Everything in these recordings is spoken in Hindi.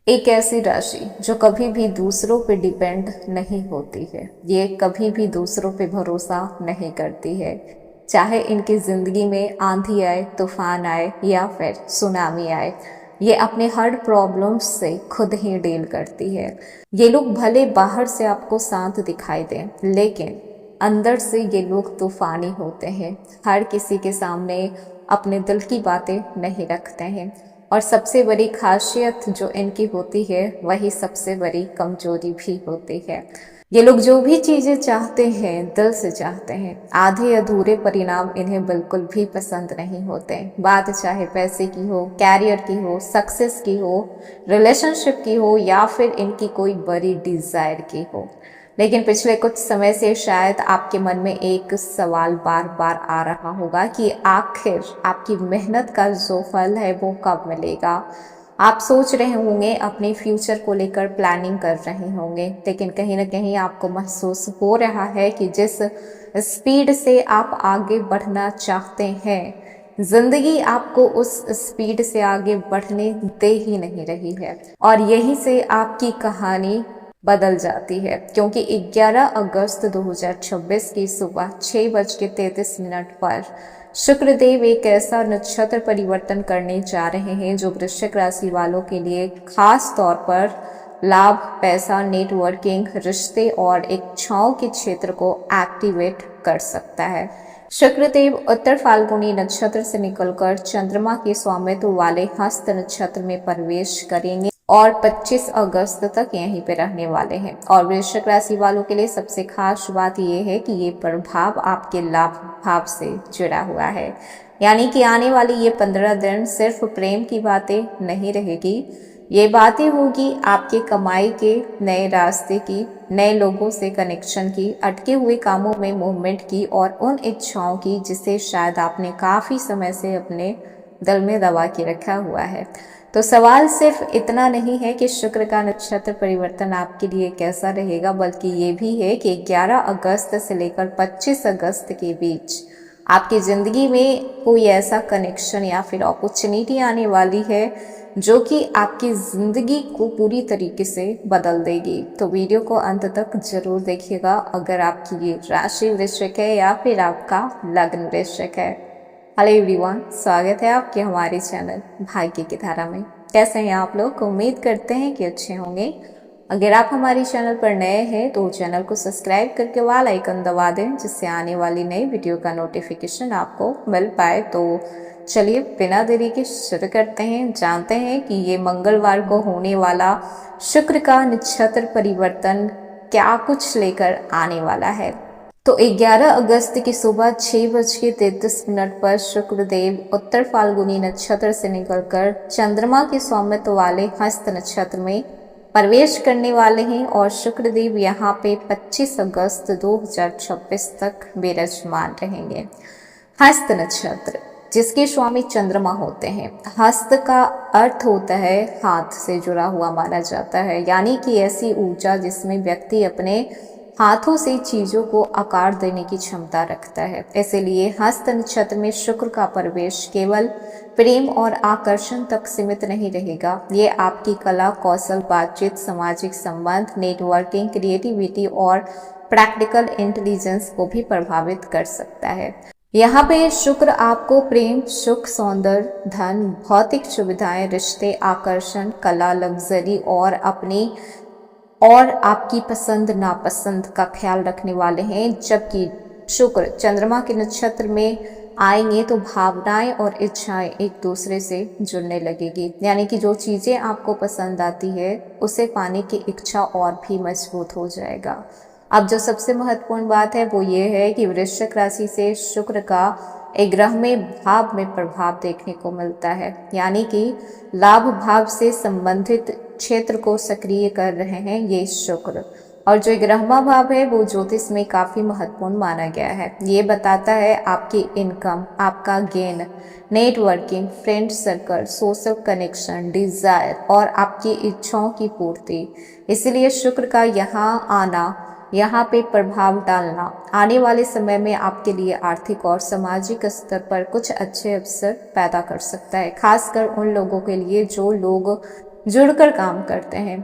एक ऐसी राशि जो कभी भी दूसरों पे डिपेंड नहीं होती है, ये कभी भी दूसरों पे भरोसा नहीं करती है। चाहे इनकी जिंदगी में आंधी आए, तूफान आए या फिर सुनामी आए, ये अपने हर प्रॉब्लम्स से खुद ही डील करती है। ये लोग भले बाहर से आपको शांत दिखाई दें, लेकिन अंदर से ये लोग तूफानी होते हैं। हर किसी के सामने अपने दिल की बातें नहीं रखते हैं, और सबसे बड़ी खासियत जो इनकी होती है वही सबसे बड़ी कमजोरी भी होती है। ये लोग जो भी चीजें चाहते हैं दिल से चाहते हैं, आधे अधूरे परिणाम इन्हें बिल्कुल भी पसंद नहीं होते। बात चाहे पैसे की हो, कैरियर की हो, सक्सेस की हो, रिलेशनशिप की हो या फिर इनकी कोई बड़ी डिजायर की हो। लेकिन पिछले कुछ समय से शायद आपके मन में एक सवाल बार बार आ रहा होगा कि आखिर आपकी मेहनत का जो फल है वो कब मिलेगा। आप सोच रहे होंगे, अपने फ्यूचर को लेकर प्लानिंग कर रहे होंगे, लेकिन कहीं ना कहीं आपको महसूस हो रहा है कि जिस स्पीड से आप आगे बढ़ना चाहते हैं, जिंदगी आपको उस स्पीड से आगे बढ़ने दे ही नहीं रही है। और यहीं से आपकी कहानी बदल जाती है, क्योंकि 11 अगस्त 2026 की सुबह 6:33 पर शुक्रदेव एक ऐसा नक्षत्र परिवर्तन करने जा रहे हैं जो वृश्चिक राशि वालों के लिए खास तौर पर लाभ, पैसा, नेटवर्किंग, रिश्ते और इच्छाओं के क्षेत्र को एक्टिवेट कर सकता है। शुक्रदेव उत्तर फाल्गुनी नक्षत्र से निकलकर चंद्रमा के स्वामित्व वाले हस्त नक्षत्र में प्रवेश करेंगे और 25 अगस्त तक यहीं पे रहने वाले हैं। और वृश्चिक राशि वालों के लिए सबसे खास बात यह है कि ये प्रभाव आपके लाभ भाव से जुड़ा हुआ है, यानी कि आने वाली ये 15 दिन सिर्फ प्रेम की बातें नहीं रहेगी, ये बातें होगी आपके कमाई के नए रास्ते की, नए लोगों से कनेक्शन की, अटके हुए कामों में मूवमेंट की और उन इच्छाओं की जिसे शायद आपने काफी समय से अपने दिल में दबा के रखा हुआ है। तो सवाल सिर्फ इतना नहीं है कि शुक्र का नक्षत्र परिवर्तन आपके लिए कैसा रहेगा, बल्कि ये भी है कि 11 अगस्त से लेकर 25 अगस्त के बीच आपकी जिंदगी में कोई ऐसा कनेक्शन या फिर अपॉर्चुनिटी आने वाली है जो कि आपकी जिंदगी को पूरी तरीके से बदल देगी। तो वीडियो को अंत तक जरूर देखिएगा अगर आपकी ये राशि वृश्चिक है या फिर आपका लग्न वृश्चिक है। हेलो एवरीवन, स्वागत है आपके हमारे चैनल भाग्य की धारा में। कैसे हैं आप लोग? उम्मीद करते हैं कि अच्छे होंगे। अगर आप हमारे चैनल पर नए हैं तो चैनल को सब्सक्राइब करके वाला आइकन दबा दें, जिससे आने वाली नई वीडियो का नोटिफिकेशन आपको मिल पाए। तो चलिए बिना देरी के शुरू करते हैं, जानते हैं कि ये मंगलवार को होने वाला शुक्र का नक्षत्र परिवर्तन क्या कुछ लेकर आने वाला है। तो 11 अगस्त की सुबह 6:33 पर शुक्रदेव उत्तर फाल्गुनी नक्षत्र से निकलकर चंद्रमा के स्वामित्व वाले हस्त नक्षत्र में प्रवेश करने वाले हैं और शुक्रदेव यहाँ पे 25 अगस्त 2026 तक विराजमान रहेंगे। हस्त नक्षत्र जिसके स्वामी चंद्रमा होते हैं, हस्त का अर्थ होता है हाथ से जुड़ा हुआ माना जाता है, यानी कि ऐसी ऊर्जा जिसमें व्यक्ति अपने हाथों से चीजों को आकार देने की क्षमता रखता है। इसीलिए हस्त नक्षत्र में शुक्र का प्रवेश केवल प्रेम और आकर्षण तक सीमित नहीं रहेगा, ये आपकी कला, कौशल, बातचीत, सामाजिक संबंध, नेटवर्किंग, क्रिएटिविटी और प्रैक्टिकल इंटेलिजेंस को भी प्रभावित कर सकता है। यहाँ पे शुक्र आपको प्रेम, सुख, सौंदर्य, धन, भौतिक सुविधाएं, रिश्ते, आकर्षण, कला, लग्जरी और आपकी पसंद नापसंद का ख्याल रखने वाले हैं। जबकि शुक्र चंद्रमा के नक्षत्र में आएंगे तो भावनाएं और इच्छाएं एक दूसरे से जुड़ने लगेगी, यानी कि जो चीजें आपको पसंद आती है उसे पाने की इच्छा और भी मजबूत हो जाएगा। अब जो सबसे महत्वपूर्ण बात है वो ये है कि वृश्चिक राशि से शुक्र का एक ग्रह में भाव में प्रभाव देखने को मिलता है, यानी कि लाभ भाव से संबंधित क्षेत्र को सक्रिय कर रहे हैं ये शुक्र। और जो ग्रहमा भाव है वो ज्योतिष में काफी महत्वपूर्ण माना गया है। ये बताता है आपकी इनकम, आपका gain, networking, friend circle, social connection, desire और आपकी इच्छाओं की पूर्ति। इसलिए शुक्र का यहाँ आना, यहाँ पे प्रभाव डालना आने वाले समय में आपके लिए आर्थिक और सामाजिक स्तर पर कुछ अच्छे अवसर पैदा कर सकता है, खासकर उन लोगों के लिए जो लोग जुड़कर काम करते हैं।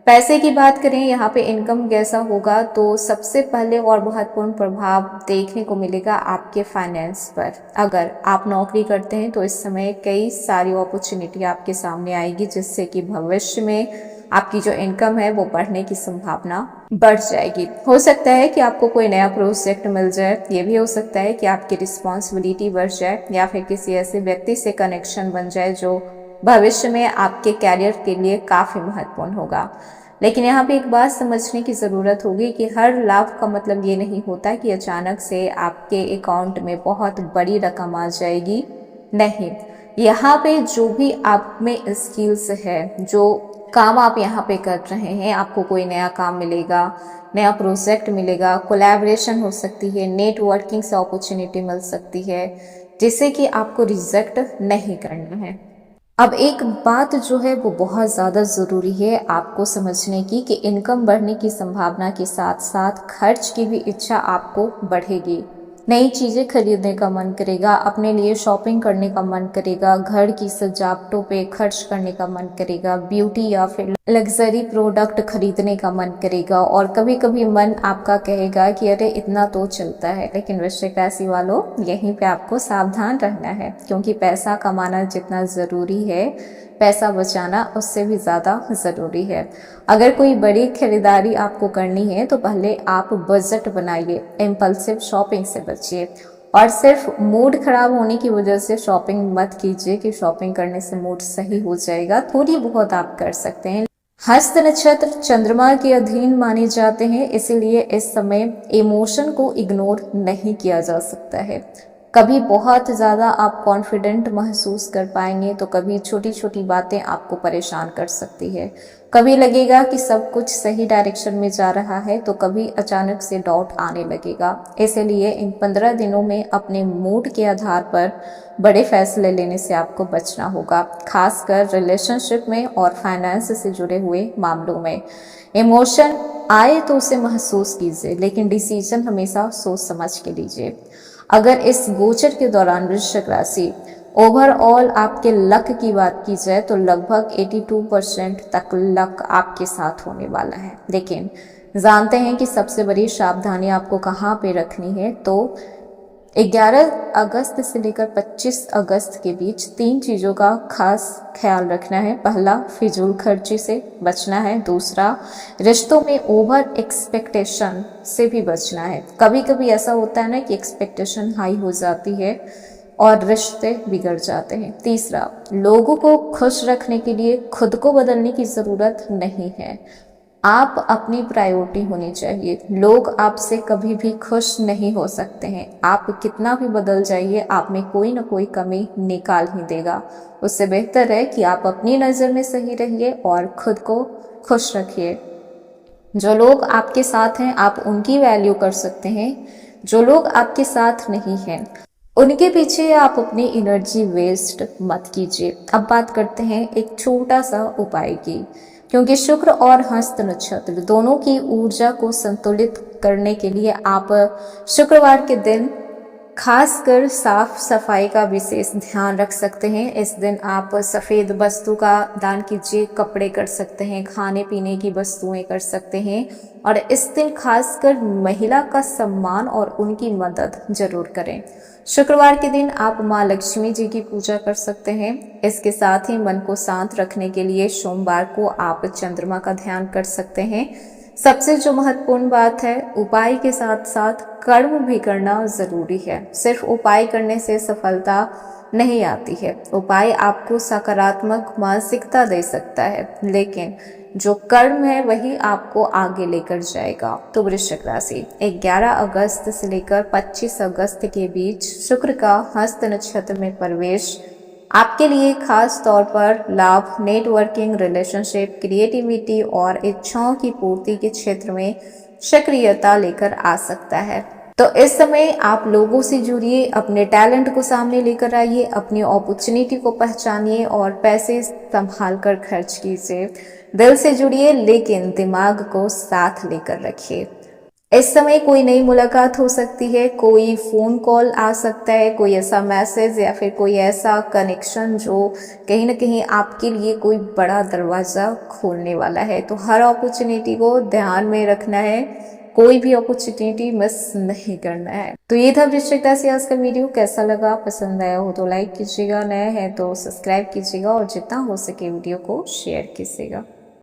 पैसे की बात करें यहाँ पे इनकम कैसा होगा, तो सबसे पहले और महत्वपूर्ण प्रभाव देखने को मिलेगा आपके फाइनेंस पर। अगर आप नौकरी करते हैं तो इस समय कई सारी अपॉर्चुनिटी आपके सामने आएगी, जिससे कि भविष्य में आपकी जो इनकम है वो बढ़ने की संभावना बढ़ जाएगी। हो सकता है कि आपको कोई नया प्रोजेक्ट मिल जाए, ये भी हो सकता है कि आपकी रिस्पॉन्सिबिलिटी बढ़ जाए, या फिर किसी ऐसे व्यक्ति से कनेक्शन बन जाए जो भविष्य में आपके कैरियर के लिए काफी महत्वपूर्ण होगा। लेकिन यहाँ पे एक बात समझने की ज़रूरत होगी कि हर लाभ का मतलब ये नहीं होता कि अचानक से आपके अकाउंट में बहुत बड़ी रकम आ जाएगी। नहीं, यहाँ पे जो भी आप में स्किल्स है, जो काम आप यहाँ पे कर रहे हैं, आपको कोई नया काम मिलेगा, नया प्रोजेक्ट मिलेगा, कोलैबोरेशन हो सकती है, नेटवर्किंग से अपॉर्चुनिटी मिल सकती है, जिससे कि आपको रिजेक्ट नहीं करना है। अब एक बात जो है वो बहुत ज़्यादा ज़रूरी है आपको समझने की कि इनकम बढ़ने की संभावना के साथ साथ खर्च की भी इच्छा आपको बढ़ेगी। नई चीज़ें खरीदने का मन करेगा, अपने लिए शॉपिंग करने का मन करेगा, घर की सजावटों पे खर्च करने का मन करेगा, ब्यूटी या फिर लग्जरी प्रोडक्ट खरीदने का मन करेगा, और कभी कभी मन आपका कहेगा कि अरे इतना तो चलता है। लेकिन वृश्चिक राशि वालों, यहीं पे आपको सावधान रहना है, क्योंकि पैसा कमाना जितना ज़रूरी है, पैसा बचाना उससे भी ज़्यादा ज़रूरी है। अगर कोई बड़ी खरीदारी आपको करनी है तो पहले आप बजट बनाइए, इम्पल्सिव शॉपिंग से बचिए, और सिर्फ मूड खराब होने की वजह से शॉपिंग मत कीजिए कि शॉपिंग करने से मूड सही हो जाएगा। थोड़ी बहुत आप कर सकते हैं। हस्त नक्षत्र चंद्रमा के अधीन माने जाते हैं, इसीलिए इस समय इमोशन को इग्नोर नहीं किया जा सकता है। कभी बहुत ज़्यादा आप कॉन्फिडेंट महसूस कर पाएंगे तो कभी छोटी छोटी बातें आपको परेशान कर सकती है। कभी लगेगा कि सब कुछ सही डायरेक्शन में जा रहा है तो कभी अचानक से डाउट आने लगेगा। इसलिए इन 15 दिनों में अपने मूड के आधार पर बड़े फैसले लेने से आपको बचना होगा, खासकर रिलेशनशिप में और फाइनेंस से जुड़े हुए मामलों में। इमोशन आए तो उसे महसूस कीजिए, लेकिन डिसीजन हमेशा सोच समझ के लीजिए। अगर इस गोचर के दौरान वृश्चिक राशि ओवरऑल आपके लक की बात की जाए तो लगभग 82% तक लक आपके साथ होने वाला है। लेकिन जानते हैं कि सबसे बड़ी सावधानी आपको कहाँ पे रखनी है, तो 11 अगस्त से लेकर 25 अगस्त के बीच 3 चीज़ों का खास ख्याल रखना है। पहला, फिजूल खर्ची से बचना है। दूसरा, रिश्तों में ओवर एक्सपेक्टेशन से भी बचना है। कभी कभी ऐसा होता है ना कि एक्सपेक्टेशन हाई हो जाती है और रिश्ते बिगड़ जाते हैं। तीसरा, लोगों को खुश रखने के लिए खुद को बदलने की ज़रूरत नहीं है, आप अपनी प्रायोरिटी होनी चाहिए। लोग आपसे कभी भी खुश नहीं हो सकते हैं। आप कितना भी बदल जाइए, आप में कोई ना कोई कमी निकाल ही देगा। उससे बेहतर है कि आप अपनी नज़र में सही रहिए और खुद को खुश रखिए। जो लोग आपके साथ हैं आप उनकी वैल्यू कर सकते हैं, जो लोग आपके साथ नहीं हैं उनके पीछे आप अपनी एनर्जी वेस्ट मत कीजिए। अब बात करते हैं एक छोटा सा उपाय की, क्योंकि शुक्र और हस्त नक्षत्र दोनों की ऊर्जा को संतुलित करने के लिए आप शुक्रवार के दिन खासकर साफ सफाई का विशेष ध्यान रख सकते हैं। इस दिन आप सफ़ेद वस्तु का दान कीजिए, कपड़े कर सकते हैं, खाने पीने की वस्तुएं कर सकते हैं, और इस दिन खासकर महिला का सम्मान और उनकी मदद जरूर करें। शुक्रवार के दिन आप माँ लक्ष्मी जी की पूजा कर सकते हैं। इसके साथ ही मन को शांत रखने के लिए सोमवार को आप चंद्रमा का ध्यान कर सकते हैं। सबसे जो महत्वपूर्ण बात है, उपाय के साथ साथ कर्म भी करना जरूरी है। सिर्फ उपाय करने से सफलता नहीं आती है। उपाय आपको सकारात्मक मानसिकता दे सकता है, लेकिन जो कर्म है वही आपको आगे लेकर जाएगा। तो वृश्चिक राशि 11 अगस्त से लेकर 25 अगस्त के बीच शुक्र का हस्त नक्षत्र में प्रवेश आपके लिए खास तौर पर लाभ, नेटवर्किंग, रिलेशनशिप, क्रिएटिविटी और इच्छाओं की पूर्ति के क्षेत्र में सक्रियता लेकर आ सकता है। तो इस समय आप लोगों से जुड़िए, अपने टैलेंट को सामने लेकर आइए, अपनी अपॉर्चुनिटी को पहचानिए और पैसे संभाल कर खर्च कीजिए। दिल से जुड़िए लेकिन दिमाग को साथ लेकर रखिए। इस समय कोई नई मुलाकात हो सकती है, कोई फोन कॉल आ सकता है, कोई ऐसा मैसेज या फिर कोई ऐसा कनेक्शन जो कहीं ना कहीं आपके लिए कोई बड़ा दरवाजा खोलने वाला है। तो हर अपॉर्चुनिटी को ध्यान में रखना है, कोई भी अपॉर्चुनिटी मिस नहीं करना है। तो ये था वृश्चिक राशि आज का वीडियो। कैसा लगा, पसंद आया हो तो लाइक कीजिएगा, नया है तो सब्सक्राइब कीजिएगा और जितना हो सके वीडियो को शेयर कीजिएगा।